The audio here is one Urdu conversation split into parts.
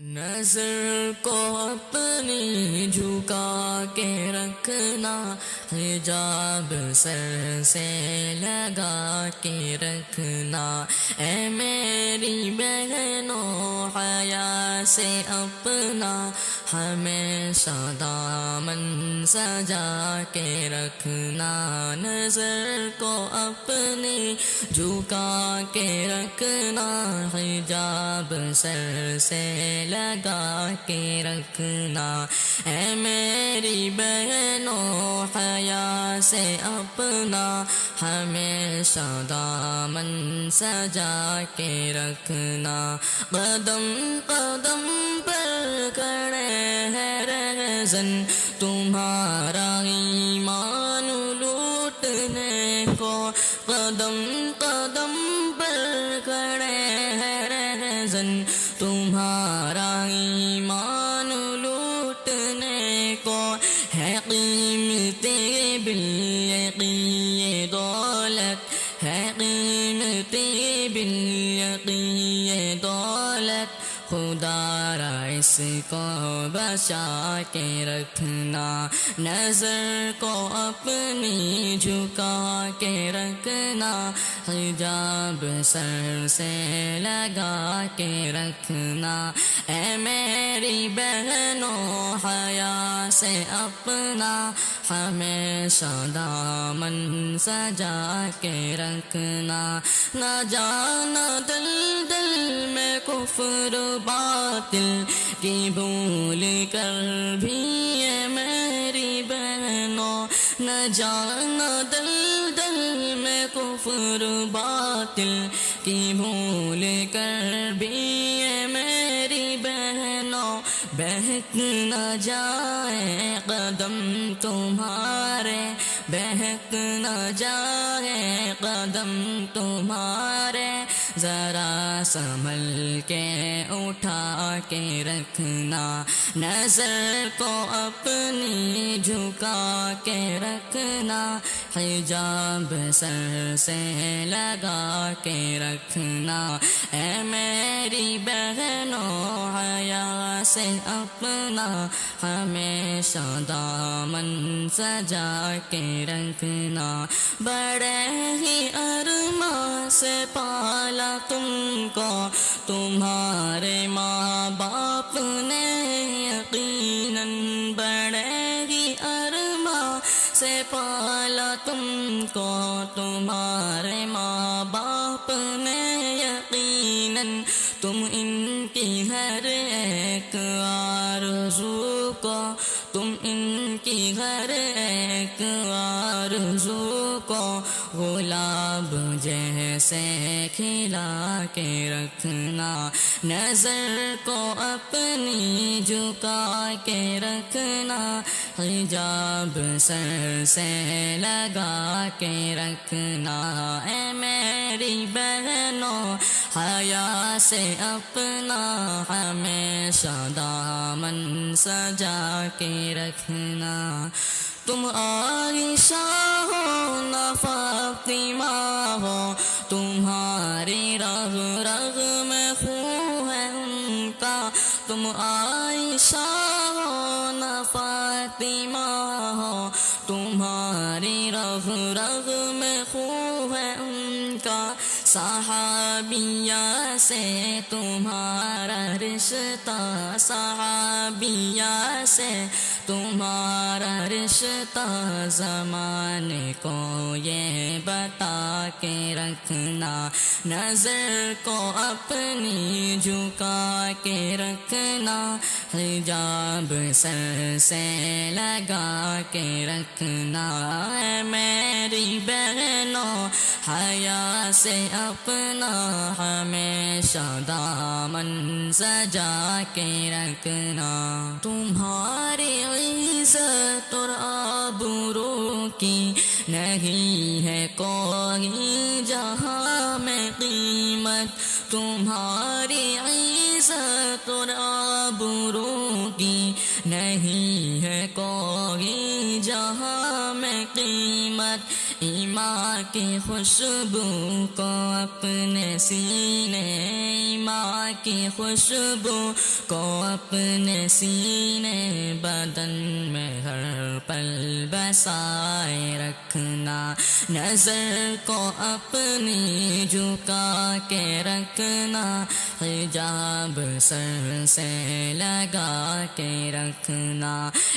نظر کو اپنی جھکا کے رکھنا، حجاب سر سے لگا کے رکھنا، اے میری بہنوں حیا سے اپنا ہمیشہ دامن سجا کے رکھنا، نظر کو اپنی جھکا کے رکھنا، حجاب سر سے لگا کے رکھنا، اے میری بہنوں حیا سے اپنا ہمیشہ دامن سجا کے رکھنا، قدم قدم پر کھڑے ہیں رہزن تمہارا ایمان لوٹنے کو، قدم قدم پر کھڑے ہیں رہزن تمہارا ایمان لوٹنے کو، ہے قیمتی بالیقین دولت، ہے قیمتی بالیقین دولت، خدا را اس کو بچا کے رکھنا، نظر کو اپنی جھکا کے رکھنا، حجاب سر سے لگا کے رکھنا، اے میری بہنوں حیا سے اپنا ہمیشہ دامن سجا کے رکھنا، نہ جانا دل دل میں کفر باطل کی بھول کر بھی اے میری بہنوں، نہ جانا دل دل میں کفر باطل کی بھول کر بھی اے میری بہنوں، بہک نہ جائے قدم تمہارے، بہک نہ جائے قدم تمہارے، ذرا سنبھل کے اٹھا کے رکھنا، نظر کو اپنی جھکا کے رکھنا، حجاب سر سے لگا کے رکھنا، اے میری بہنوں حیا سے اپنا ہمیشہ دامن سجا کے رکھنا، بڑے ہی ارمان سے پالا تم کو تمہارے ماں باپ نے، یقیناً بڑے ہی ارمان سے پالا تم کو تمہارے ماں باپ نے، یقیناً تم ان کی ہر ایک آرزو کو، تم ان کی ہر ایک آرزو کو گلاب جیسے کھلا کے رکھنا، نظر کو اپنی جھکا کے رکھنا، حجاب سر سے لگا کے رکھنا، اے میری بہنوں حیا سے اپنا ہمیشہ دامن سجا کے رکھنا، تم عائشہ ہو نہ فاطمہ ہو، تمہاری رگ رگ میں خون ہے ان کا، تم عائشہ ہو نہ فاطمہ ہو، تمہاری رگ رگ میں خون ہے ان کا، صحابیہ سے تمہارا رشتہ، صحابیہ سے تمہارا رشتہ، زمانے کو یہ بتا کے رکھنا، نظر کو اپنی جھکا کے رکھنا، حجاب سر سے لگا کے رکھنا، اے میری بہنوں حیا سے اپنا ہمیشہ دامن سجا کے رکھنا، تمہاری عزت اور آبرو کی نہیں ہے کوئی جہاں میں قیمت، تمہاری عزت اور آبرو کی نہیں ہے کوئی جہاں میں قیمت، ایمان کی خوشبو کو اپنے سینے، ایمان کی خوشبو کو اپنے سینے، بدن میں ہر پل بسائے رکھنا، نظر کو اپنی جھکا کے رکھنا، حجاب سر سے لگا کے رکھنا،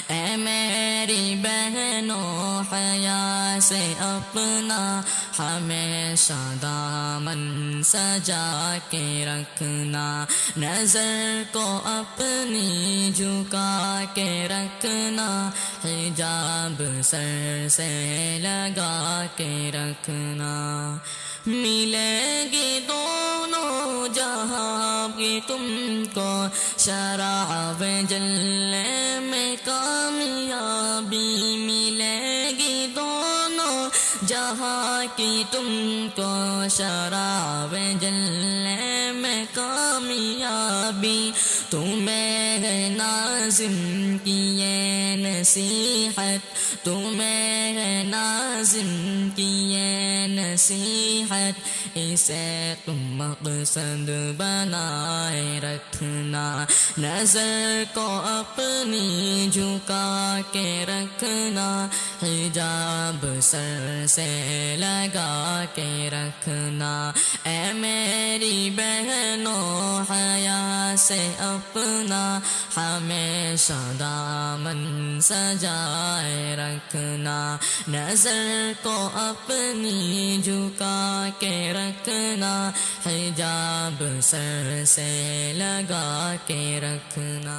اے میری بہنوں حیا سے اپنا ہمیشہ دامن سجا کے رکھنا، نظر کو اپنی جھکا کے رکھنا، حجاب سر سے لگا کے رکھنا، ملے گی دونوں جہاں کی تم کو شراب جلنے میں کامیابی، ملے گی دونوں جہاں کی تم کو شراب جلنے میں کامیابی، تمہیں ہے ناظم کی یہ نصیحت، تمہیں ہے ناظم کی یہ نصیحت، اسے تم مقصد بنائے رکھنا، نظر کو اپنی جھکا کے رکھنا، حجاب سر سے لگا کے رکھنا، اے میری بہنوں حیا سے اپنا ہمیشہ دامن سجائے رکھنا، نظر کو اپنی جھکا کے رکھنا، حجاب سر سے لگا کے رکھنا۔